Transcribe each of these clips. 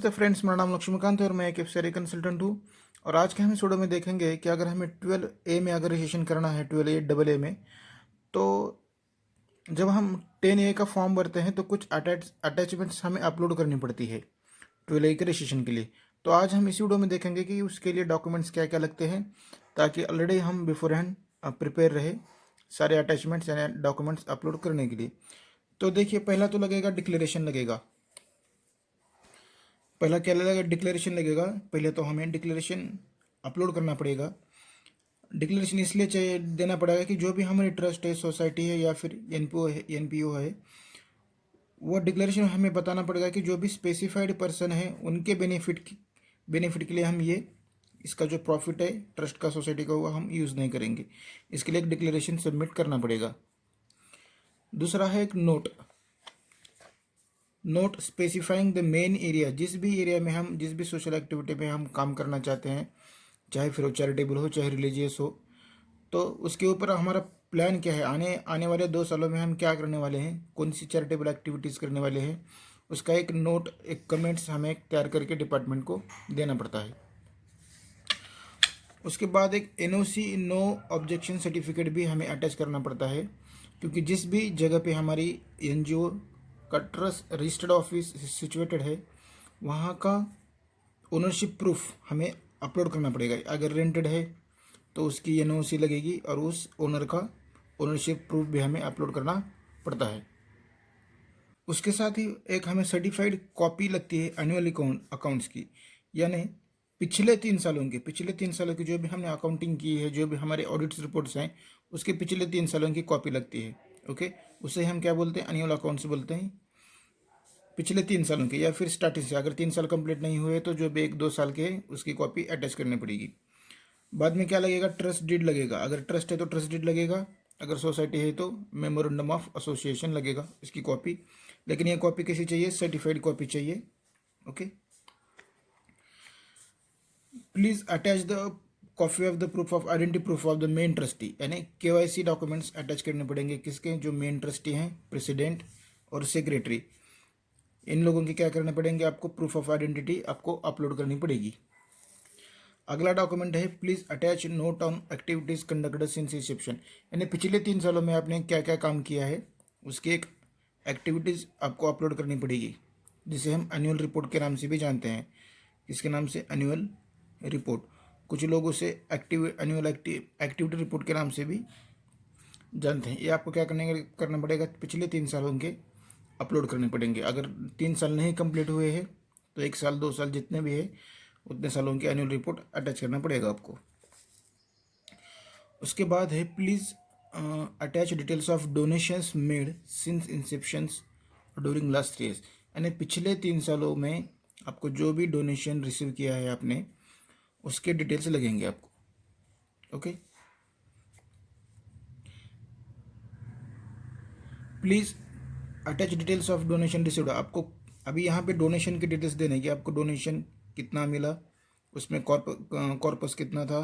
तो फ्रेंड्स, मेरा नाम लक्ष्मीकांत है और मैं एक एफसीआई कंसल्टेंट हूँ। और आज के हम इस वीडियो में देखेंगे कि अगर हमें 12A में अगर रजिस्ट्रेशन करना है, 12A डबल ए में, तो जब हम 10A का फॉर्म भरते हैं तो कुछ अटैचमेंट्स हमें अपलोड करनी पड़ती है 12A के रजिस्ट्रेशन के लिए। तो आज हम इस वीडियो में देखेंगे कि उसके लिए डॉक्यूमेंट्स क्या क्या लगते हैं, ताकि ऑलरेडी हम बिफोर हैंड प्रिपेयर रहे सारे अटैचमेंट्स यानी डॉक्यूमेंट्स अपलोड करने के लिए। तो देखिए, पहला तो लगेगा डिक्लेरेशन लगेगा। पहला क्या लगेगा? डिक्लेरेशन लगेगा। पहले तो हमें डिक्लेरेशन अपलोड करना पड़ेगा। डिक्लेरेशन इसलिए चाहिए देना पड़ेगा कि जो भी हमारी ट्रस्ट है, सोसाइटी है या फिर एनपीओ है, वो डिक्लेरेशन हमें बताना पड़ेगा कि जो भी स्पेसिफाइड पर्सन है उनके बेनिफिट के लिए हम ये इसका जो प्रॉफिट है ट्रस्ट का, सोसाइटी का, हुआ हम यूज़ नहीं करेंगे। इसके लिए एक डिक्लेरेशन सबमिट करना पड़ेगा। दूसरा है एक note specifying the main area. जिस भी एरिया में हम, जिस भी सोशल एक्टिविटी में हम काम करना चाहते हैं, चाहे फिर वो चैरिटेबल हो चाहे रिलीजियस हो, तो उसके ऊपर हमारा प्लान क्या है, आने आने वाले 2 सालों में हम क्या करने वाले हैं, कौन सी चैरिटेबल एक्टिविटीज़ करने वाले हैं, उसका एक नोट, एक कमेंट्स हमें तैयार करके डिपार्टमेंट को देना पड़ता है। उसके बाद एक एनओसी, नो ऑब्जेक्शन सर्टिफिकेट भी हमें अटैच करना पड़ता है, क्योंकि जिस भी जगह पे हमारी एनजीओ का ट्रस्ट रजिस्टर्ड ऑफिस सिचुएटेड है, वहाँ का ओनरशिप प्रूफ हमें अपलोड करना पड़ेगा। अगर रेंटेड है तो उसकी एनओसी लगेगी और उस ओनर का ओनरशिप प्रूफ भी हमें अपलोड करना पड़ता है। उसके साथ ही एक हमें सर्टिफाइड कॉपी लगती है एनुअल अकाउंट्स की, यानी पिछले 3 सालों की जो भी हमने अकाउंटिंग की है, जो भी हमारे ऑडिट रिपोर्ट्स हैं, उसके पिछले 3 सालों की कॉपी लगती है। ओके, उसे हम क्या बोलते हैं? एनुअल अकाउंट्स बोलते हैं। पिछले 3 सालों के या फिर स्टार्टिंग से, अगर 3 साल कंप्लीट नहीं हुए तो जो भी 1-2 साल के हैं उसकी कॉपी अटैच करनी पड़ेगी। बाद में क्या लगेगा? ट्रस्ट डीड लगेगा। अगर ट्रस्ट है तो ट्रस्ट डीड लगेगा, अगर सोसाइटी है तो मेमोरेंडम ऑफ एसोसिएशन लगेगा, इसकी कॉपी। लेकिन ये कॉपी कैसी चाहिए? सर्टिफाइड कॉपी चाहिए। Okay, please attach the copy of the proof of identity, proof of the main trustee, यानी केवाईसी डॉक्यूमेंट्स अटैच करने पड़ेंगे। किसके? जो मेन ट्रस्टी हैं, प्रेसिडेंट और सेक्रेटरी, इन लोगों के क्या करने पड़ेंगे? आपको प्रूफ ऑफ आइडेंटिटी आपको अपलोड करनी पड़ेगी। अगला डॉक्यूमेंट है please attach note on activities conducted since Inception, यानी पिछले 3 सालों में आपने क्या क्या काम किया है उसकी एक एक्टिविटीज आपको अपलोड करनी पड़ेगी, जिसे हम एनुअल रिपोर्ट के नाम से भी जानते हैं। इसके नाम से एनुअल रिपोर्ट, कुछ लोग उसे एक्टिविटी रिपोर्ट के नाम से भी जानते हैं। ये आपको क्या करना पड़ेगा? पिछले 3 सालों के अपलोड करने पड़ेंगे। अगर 3 साल नहीं कंप्लीट हुए हैं तो 1 साल 2 साल जितने भी है उतने सालों की एनुअल रिपोर्ट अटैच करना पड़ेगा आपको। उसके बाद है please attach details of donations made since inceptions during last 3 years, यानी पिछले 3 सालों में आपको जो भी डोनेशन रिसीव किया है आपने, उसके डिटेल्स लगेंगे आपको। Okay, please attach details of donation received. आपको अभी यहाँ पे डोनेशन की डिटेल्स देने की, आपको डोनेशन कितना मिला, उसमें कॉर्पस कितना था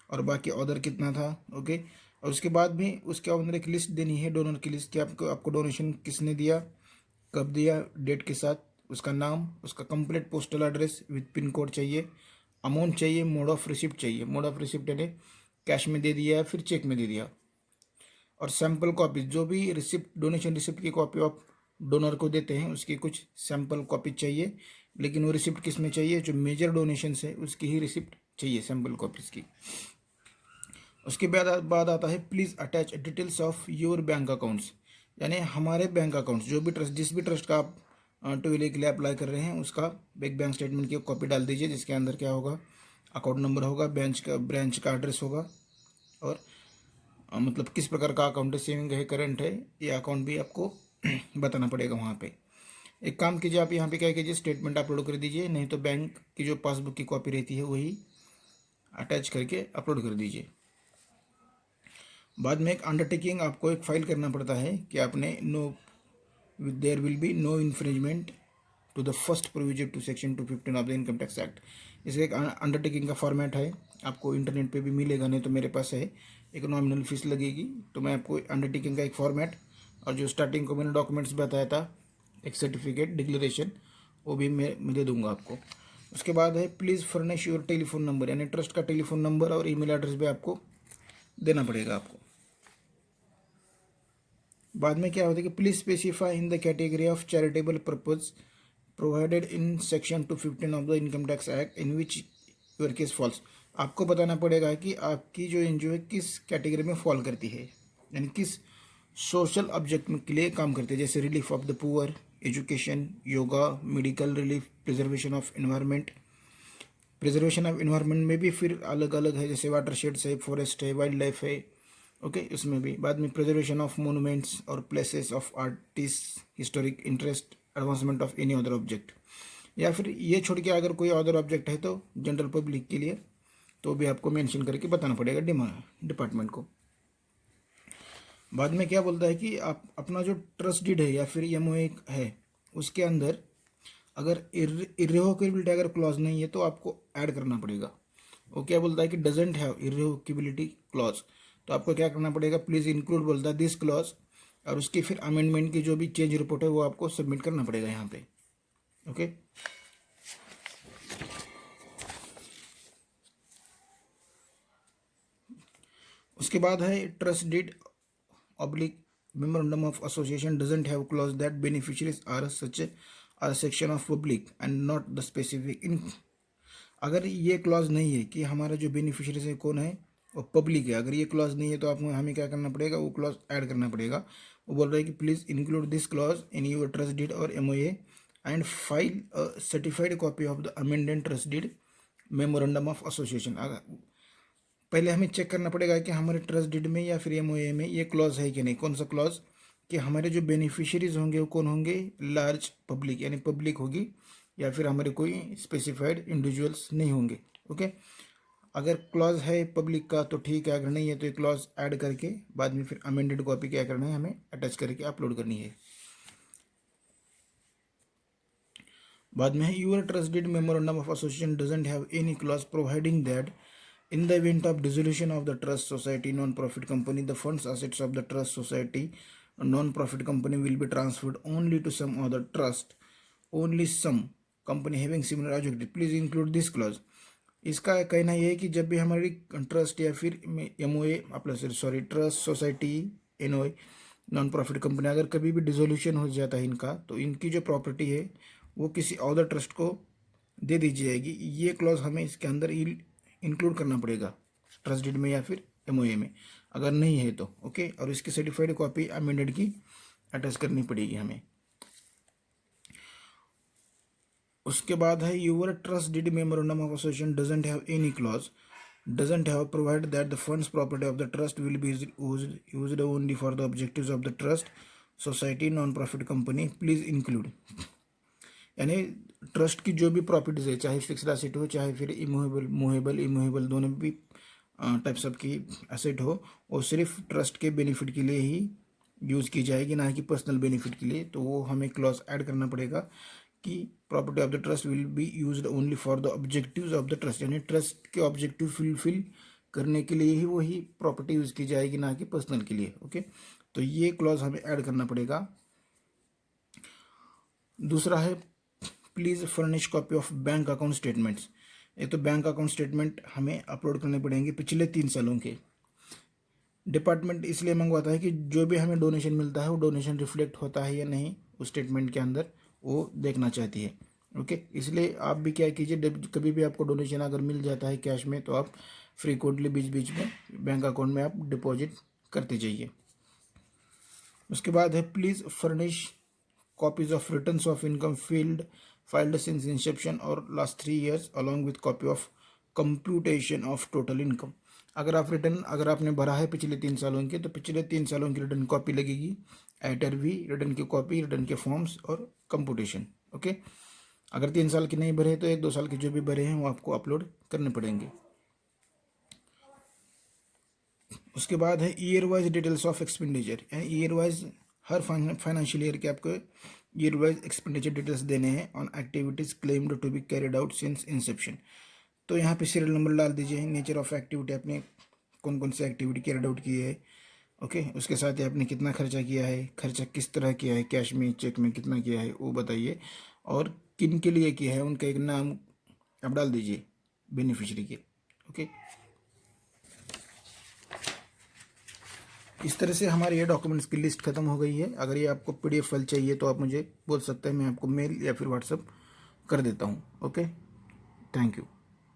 और बाकी ऑर्डर कितना था। ओके, और उसके बाद भी उसके अंदर एक लिस्ट देनी है, डोनर की लिस्ट, कि आपको डोनेशन किसने दिया, कब दिया, डेट के साथ, उसका नाम, उसका complete postal address with pin code चाहिए, अमाउंट चाहिए, मोड ऑफ रिसिप्ट चाहिए। मोड ऑफ रिसिप्ट यानी कैश में दे दिया या फिर चेक में दे दिया। और सैम्पल कॉपी, जो भी रिसिप्ट, डोनेशन रिसिप्ट की कॉपी आप डोनर को देते हैं उसकी कुछ सैम्पल कॉपी चाहिए, लेकिन वो रिसिप्ट किस में चाहिए? जो मेजर डोनेशन है उसकी ही रिसिप्ट चाहिए, सैम्पल कॉपीज़ की। उसके बाद आता है please attach details of your bank accounts, यानी हमारे बैंक अकाउंट्स, जो भी ट्रस्ट, जिस भी ट्रस्ट का आप 12A के लिए अप्लाई कर रहे हैं, उसका एक बैंक स्टेटमेंट की कॉपी डाल दीजिए, जिसके अंदर क्या होगा? अकाउंट नंबर होगा, ब्रांच का एड्रेस होगा, और मतलब किस प्रकार का अकाउंट है, सेविंग है, करंट है, ये अकाउंट भी आपको बताना पड़ेगा वहाँ पे। एक काम कीजिए, आप यहाँ पे क्या कीजिए, स्टेटमेंट अपलोड कर दीजिए, नहीं तो बैंक की जो पासबुक की कॉपी रहती है वही अटैच करके अपलोड कर दीजिए। बाद में एक अंडरटेकिंग आपको एक फाइल करना पड़ता है कि आपने there will be no infringement to the first provision to section 215 of the income tax act. इसे एक अंडरटेकिंग का फॉर्मेट है, आपको इंटरनेट पे भी मिलेगा, नहीं तो मेरे पास है। एक नॉमिनल फीस लगेगी, तो मैं आपको अंडरटेकिंग का एक फॉर्मेट और जो स्टार्टिंग को मैंने डॉक्यूमेंट्स बताया था, एक सर्टिफिकेट, डिक्लेरेशन, वो भी मैं दे दूंगा आपको। उसके बाद है please furnish your telephone number, यानी ट्रस्ट का टेलीफोन नंबर और ईमेल एड्रेस भी आपको देना पड़ेगा आपको। बाद में क्या होता है कि please specify in the category of charitable purpose provided in section 215 of the income tax act in which your case falls. आपको बताना पड़ेगा कि आपकी जो एनजीओ है किस कैटेगरी में फॉल करती है, यानी किस सोशल ऑब्जेक्ट के लिए काम करती है, जैसे relief of the poor, education, yoga, medical relief, preservation of environment. Preservation of environment में भी फिर अलग अलग है, जैसे वाटर शेड्स है, फॉरेस्ट है, वाइल्ड लाइफ है, ओके उसमें भी। बाद में प्रिजर्वेशन ऑफ मोनूमेंट्स और places of artist historic interest, advancement of any other object, या फिर ये छोड़ के अगर कोई अदर ऑब्जेक्ट है तो जनरल पब्लिक के लिए तो भी आपको मेंशन करके बताना पड़ेगा डिपार्टमेंट को। बाद में क्या बोलता है कि आप अपना जो ट्रस्ट डीड है या फिर एमओए है उसके अंदर अगर इर्रिवोकेबिलिटी अगर क्लॉज नहीं है तो आपको ऐड करना पड़ेगा। वो क्या बोलता है कि डजेंट हैव इर्रिवोकेबिलिटी क्लॉज, तो आपको क्या करना पड़ेगा, प्लीज़ इंक्लूड बोलता है दिस क्लॉज, और उसकी फिर अमेंडमेंट की जो भी चेंज रिपोर्ट है वो आपको सबमिट करना पड़ेगा यहाँ पे, ओके। उसके बाद है trust deed oblique memorandum of association doesn't have clause that beneficiaries are such are section of public and not the specific in. अगर ये क्लॉज नहीं है कि हमारा जो बेनिफिशियरीज है कौन है वो पब्लिक है, अगर ये क्लॉज नहीं है तो आपको हमें क्या करना पड़ेगा, वो क्लॉज ऐड करना पड़ेगा। वो बोल रहा है कि please include this clause in your trust deed और MOA and file a certified copy of the amended trust deed memorandum of association. पहले हमें चेक करना पड़ेगा कि हमारे ट्रस्ट डीड में या फिर एमओए में ये क्लॉज है कि नहीं। कौन सा क्लॉज, कि हमारे जो बेनिफिशियरीज होंगे वो कौन होंगे, लार्ज पब्लिक यानी पब्लिक होगी, या फिर हमारे कोई स्पेसिफाइड इंडिविजुअल्स नहीं होंगे, ओके। अगर क्लॉज है पब्लिक का तो ठीक है, अगर नहीं है तो ये क्लॉज ऐड करके बाद में फिर अमेंडेड कॉपी क्या करना है, हमें अटैच करके अपलोड करनी है। बाद में है your trust deed memorandum of association doesn't have any clause providing that in the event of dissolution of the trust society non-profit company the funds assets of the trust society non-profit company will be transferred only to some other trust only some company having similar objective please include this clause। इसका कहना यह है कि जब भी हमारी trust या फिर एमओए अपना sorry trust society NOA non profit company अगर कभी भी डिसोल्यूशन हो जाता है इनका, तो इनकी जो प्रॉपर्टी है वो किसी अदर ट्रस्ट को दे दी जाएगी। ये क्लॉज हमें इसके अंदर इंक्लूड करना पड़ेगा ट्रस्ट डीड में या फिर एमओए में, अगर नहीं है तो ओके। और इसकी सर्टिफाइड कॉपी अमेंडेड की अटैच करनी पड़ेगी हमें। उसके बाद है your trust deed memorandum of association doesn't have any clause doesn't have provided that the funds property of the trust will be used only for the objectives of the trust society non-profit company please include। यानी trust की जो भी properties है चाहे fixed asset हो चाहे फिर immovable दोनों भी टाइप्स ऑफ की एसेट हो, वो सिर्फ ट्रस्ट के बेनिफिट के लिए ही यूज़ की जाएगी, ना कि पर्सनल बेनिफिट के लिए। तो वो हमें क्लॉज ऐड करना पड़ेगा कि property of the trust will be used only for the objectives of the trust, यानी ट्रस्ट के ऑब्जेक्टिव फुलफिल करने के लिए ही वही प्रॉपर्टी यूज़ की जाएगी, ना कि पर्सनल के लिए, ओके। तो ये क्लॉज हमें ऐड करना पड़ेगा। दूसरा है please furnish copy of bank account statements. एक तो बैंक अकाउंट स्टेटमेंट हमें अपलोड करने पड़ेंगे पिछले 3 सालों के। डिपार्टमेंट इसलिए मंगवाता है कि जो भी हमें डोनेशन मिलता है वो डोनेशन रिफ्लेक्ट होता है या नहीं उस स्टेटमेंट के अंदर, वो देखना चाहती है, ओके। इसलिए आप भी क्या कीजिए, कभी भी आपको डोनेशन अगर मिल जाता है कैश में तो आप फ्रीक्वेंटली बीच बीच में बैंक अकाउंट में आप डिपॉजिट करते जाइए। उसके बाद है please furnish copies of returns of income filed since inception or last 3 years along with copy of computation of total income। अगर आपने भरा है पिछले 3 सालों के तो पिछले 3 सालों की रिटर्न कॉपी लगेगी, एटर भी रिटर्न की कॉपी, रिटर्न के फॉर्म्स और कंप्यूटेशन, ओके। अगर 3 साल के नहीं भरे तो 1-2 साल के जो भी भरे हैं वो आपको अपलोड करने पड़ेंगे। उसके बाद है year wise details of expenditure, यानी ईयर वाइज हर फाइनेंशियल ईयर के आपको ईयर वाइज एक्सपेंडिचर डिटेल्स देने हैं on activities claimed to be carried out since inception. तो यहाँ पे सीरियल नंबर डाल दीजिए, नेचर ऑफ एक्टिविटी आपने कौन कौन सी एक्टिविटी कैरिड आउट की है, ओके। उसके साथ ही आपने कितना खर्चा किया है, खर्चा किस तरह किया है, कैश में चेक में कितना किया है वो बताइए, और किन के लिए किया है उनका एक नाम आप डाल दीजिए बेनिफिशियरी के। ओके, इस तरह से हमारे ये डॉक्यूमेंट्स की लिस्ट खत्म हो गई है। अगर ये आपको PDF फाइल चाहिए तो आप मुझे बोल सकते हैं, मैं आपको मेल या फिर व्हाट्सअप कर देता हूँ। Okay, thank you.